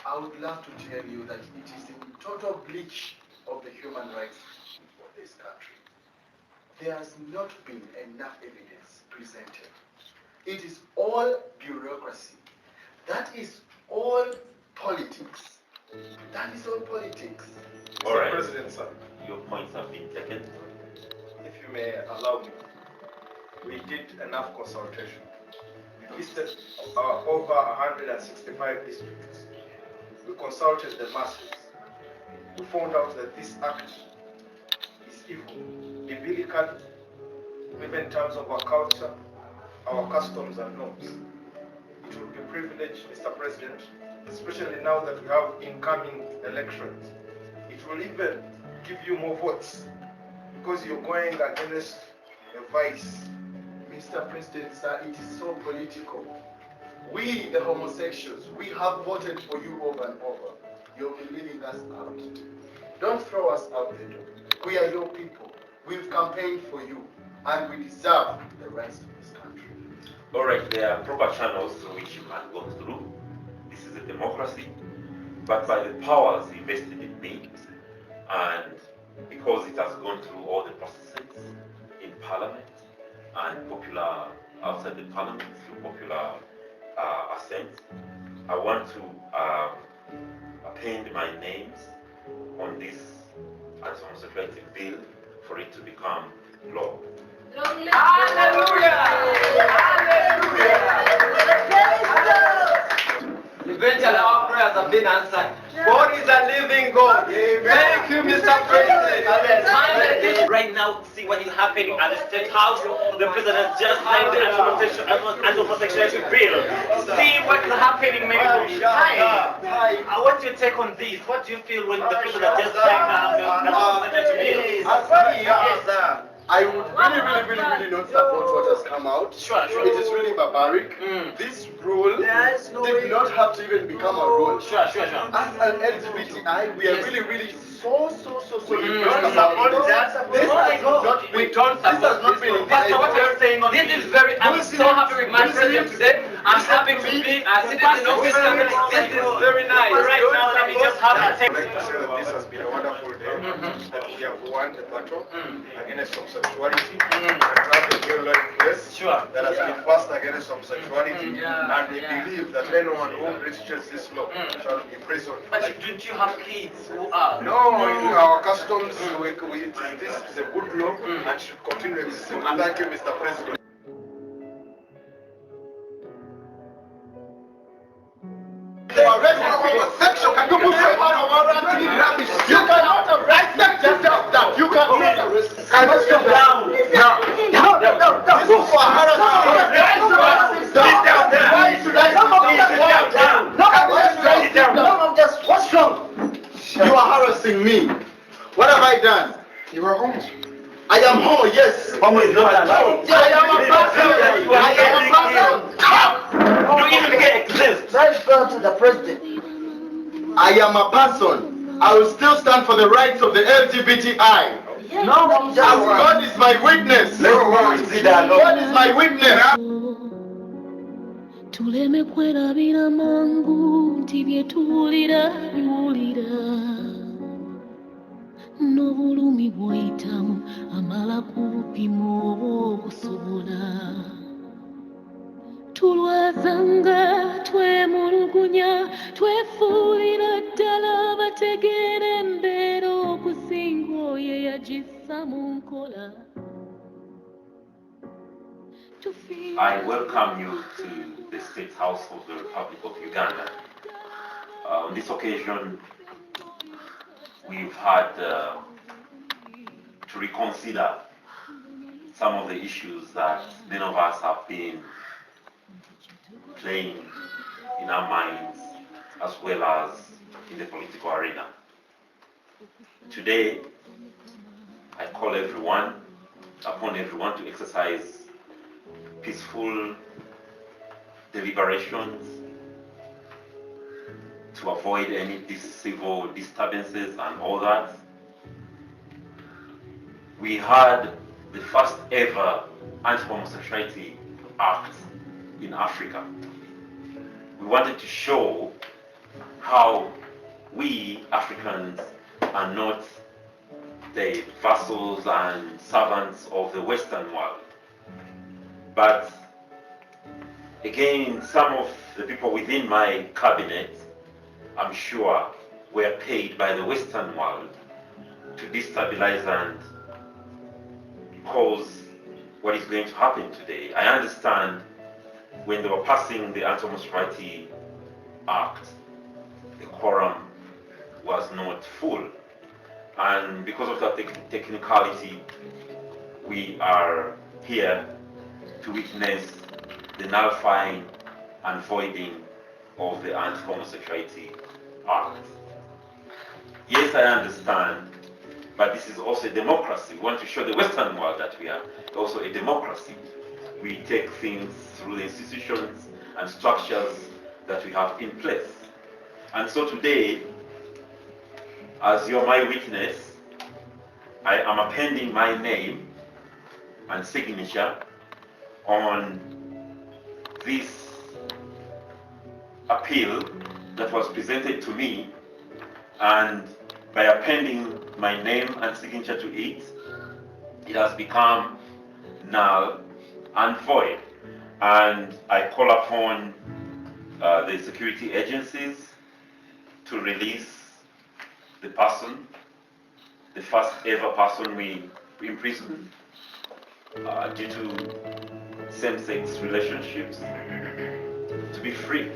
I would love to tell you that it is a total breach of the human rights of this country. There has not been enough evidence presented. It is all bureaucracy. That is all politics. That is all politics. All right. Mr. President, sir, Your points have been taken. if you may allow me, we did enough consultation. We listed over 165 districts. We consulted the masses. We found out that this act is evil, biblical, even in terms of our culture, our customs and norms. It will be a privilege, Mr. President, especially now that we have incoming elections. It will even give you more votes because you're going against the vice. Mr. President, sir, it is so political. We, the homosexuals, we have voted for you over and over. You'll be leaving us out. Don't throw us out the door. We are your people. We've campaigned for you, and we deserve the rights of this country. All right, there are proper channels through which you can go through. This is a democracy, but by the powers invested in me, and because it has gone through all the processes in Parliament and popular outside the Parliament through popular assent, I want to append my names on this anti-homosexuality bill for it to become law. Hallelujah! Eventually our prayers have been answered. God is a living God. Thank you, Mr. President. Right now, see what is happening at the State House. The president just signed the anti-homosexuality bill. See what is happening, maybe. Hi. I want your take on this. What do you feel when the president just signed the anti-homosexuality bill? I would really not support what has come out. Sure. It is really barbaric. This rule did not have to even become a rule. Sure. As an LGBTI, we are really so We don't support that. We don't support this. Pastor, what you're saying on this is very, I'm so happy with my president today. I'm happy to be a citizen of this country. This is very nice. Right now, let me just have a I'd like to say that this has been a wonderful day, that we have won the battle against homosexuality, and have a real life press that has been passed against homosexuality, and we believe that anyone who breaches this law shall be imprisoned. But don't you have kids who are? No, in our customs, this is a good law and should continue existing. Thank you, Mr. President. They are ready for homosexual. Can you move your hand around? You cannot arrest yourself that. You cannot arrest. Cannot stop down. This is for harassment. Sit down. Why should I sit down? Sit down. No, just what's wrong? You are harassing me. What have I done? You are homo. I am homo, yes. Homo is not allowed. I am a person. I am a person. Don't even exist. Let's go to the president. I am a person. I will still stand for the rights of the LGBTI. No, God is my witness. Let's go and see that. God is my witness. tuleme kwerabira mangu nti byetuwulira biwulira n'obulumi bwoyitamu amala kubupimo oba obusobola tulwazanga twemulugunya twefuulira ddala bategeera embeera okusinga oyo eyagissa mu nkola. I welcome you to the State House of the Republic of Uganda. On this occasion, we've had to reconsider some of the issues that many of us have been playing in our minds as well as in the political arena. Today, I call upon everyone to exercise peaceful deliberations to avoid any civil disturbances and all that. We had the first ever anti-homosexuality act in Africa. We wanted to show how we Africans are not the vassals and servants of the Western world. But again, some of the people within my cabinet, I'm sure, were paid by the Western world to destabilize and cause what is going to happen today. I understand when they were passing the Anti-Homosexuality Act, the quorum was not full. And because of that technicality, we are here to witness the nullifying and voiding of the Anti-Homosexuality Act. Yes, I understand, but this is also a democracy. We want to show the Western world that we are also a democracy. We take things through the institutions and structures that we have in place. And so today, as you're my witness, I am appending my name and signature on this appeal that was presented to me, and by appending my name and signature to it, it has become null and void. And I call upon the security agencies to release the person, the first ever person we imprisoned due to same-sex relationships, to be free.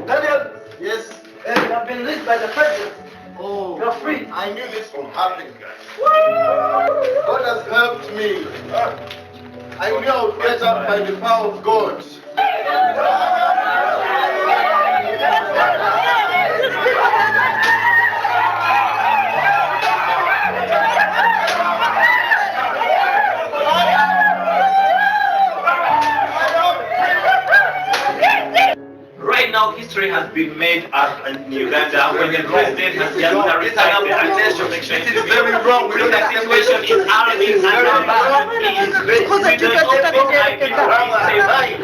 Daniel, yes, you have been released by the president. Oh, you're free. I knew this would happen. God has helped me. I knew I would get up by the power of God. Right now, history has been made in Uganda when the president has just recited the attention. It is very wrong. The situation is arming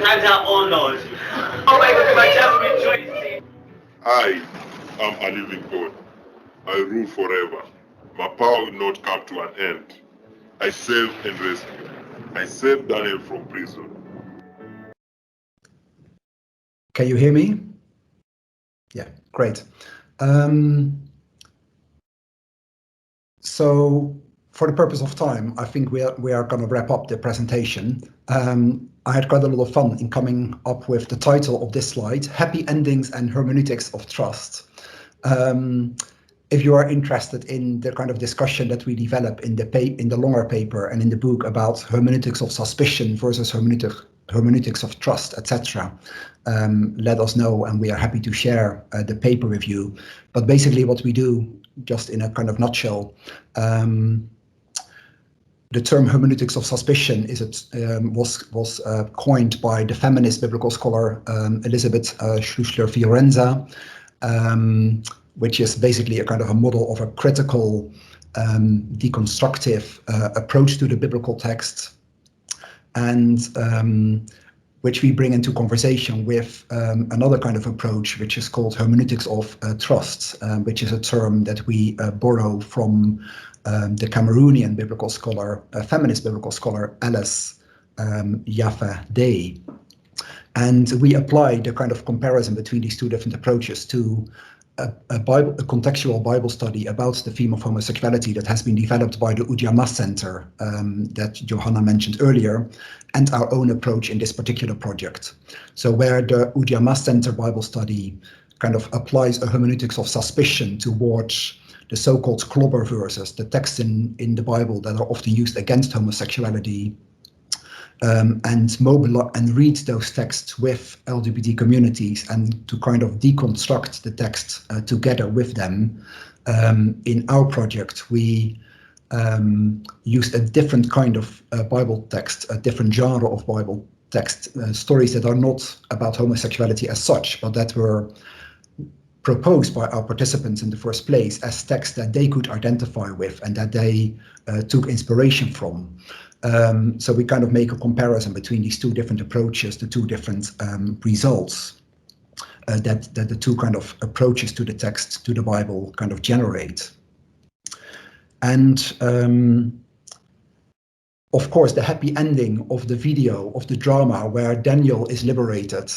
and oh Lord. Oh my God, my child rejoicing. I am a living God. I rule forever. My power will not come to an end. I save and rescue. I saved Daniel from prison. Can you hear me? Yeah, great. So for the purpose of time, I think we are going to wrap up the presentation. I had quite a lot of fun in coming up with the title of this slide, Happy Endings and Hermeneutics of Trust. If you are interested in the kind of discussion that we develop in the longer paper and in the book about hermeneutics of suspicion versus hermeneutics of trust, etc., let us know, and we are happy to share the paper with you. But basically what we do, just in a kind of nutshell, the term hermeneutics of suspicion was coined by the feminist biblical scholar Elisabeth Schlussler-Fiorenza, which is basically a kind of a model of a critical deconstructive approach to the biblical text, and which we bring into conversation with another kind of approach, which is called hermeneutics of trust, which is a term that we borrow from the Cameroonian biblical scholar, feminist biblical scholar, Alice Yaffa Day. And we apply the kind of comparison between these two different approaches to a contextual Bible study about the theme of homosexuality that has been developed by the Ujamaa Center that Johanna mentioned earlier, and our own approach in this particular project. So where the Ujamaa Center Bible study kind of applies a hermeneutics of suspicion towards the so-called clobber verses, the texts in the Bible that are often used against homosexuality, and read those texts with LGBT communities and to kind of deconstruct the text together with them. In our project, we used a different kind of Bible text, a different genre of Bible text, stories that are not about homosexuality as such, but that were proposed by our participants in the first place as texts that they could identify with and that they took inspiration from. So we kind of make a comparison between these two different approaches, the two different results that the two kind of approaches to the text, to the Bible, kind of generate. And of course, the happy ending of the video, of the drama where Daniel is liberated,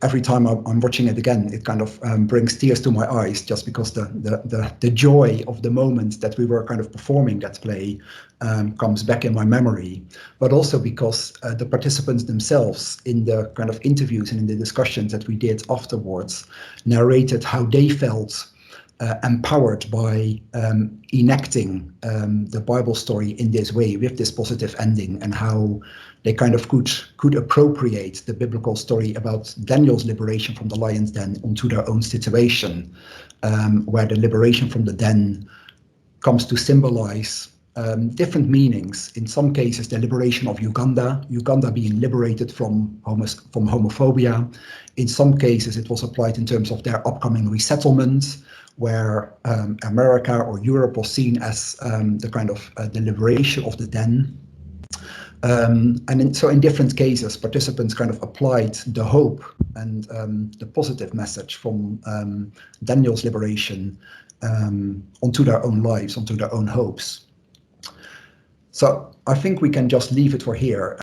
every time I'm watching it again, it kind of brings tears to my eyes, just because the joy of the moment that we were kind of performing that play comes back in my memory, but also because the participants themselves in the kind of interviews and in the discussions that we did afterwards narrated how they felt empowered by enacting the Bible story in this way with this positive ending, and how they kind of could appropriate the biblical story about Daniel's liberation from the lion's den onto their own situation, where the liberation from the den comes to symbolize different meanings. In some cases, the liberation of Uganda being liberated from homophobia. In some cases, it was applied in terms of their upcoming resettlement, where America or Europe was seen as the kind of the liberation of the den. So in different cases, participants kind of applied the hope and the positive message from Daniel's liberation onto their own lives, onto their own hopes. So I think we can just leave it for here.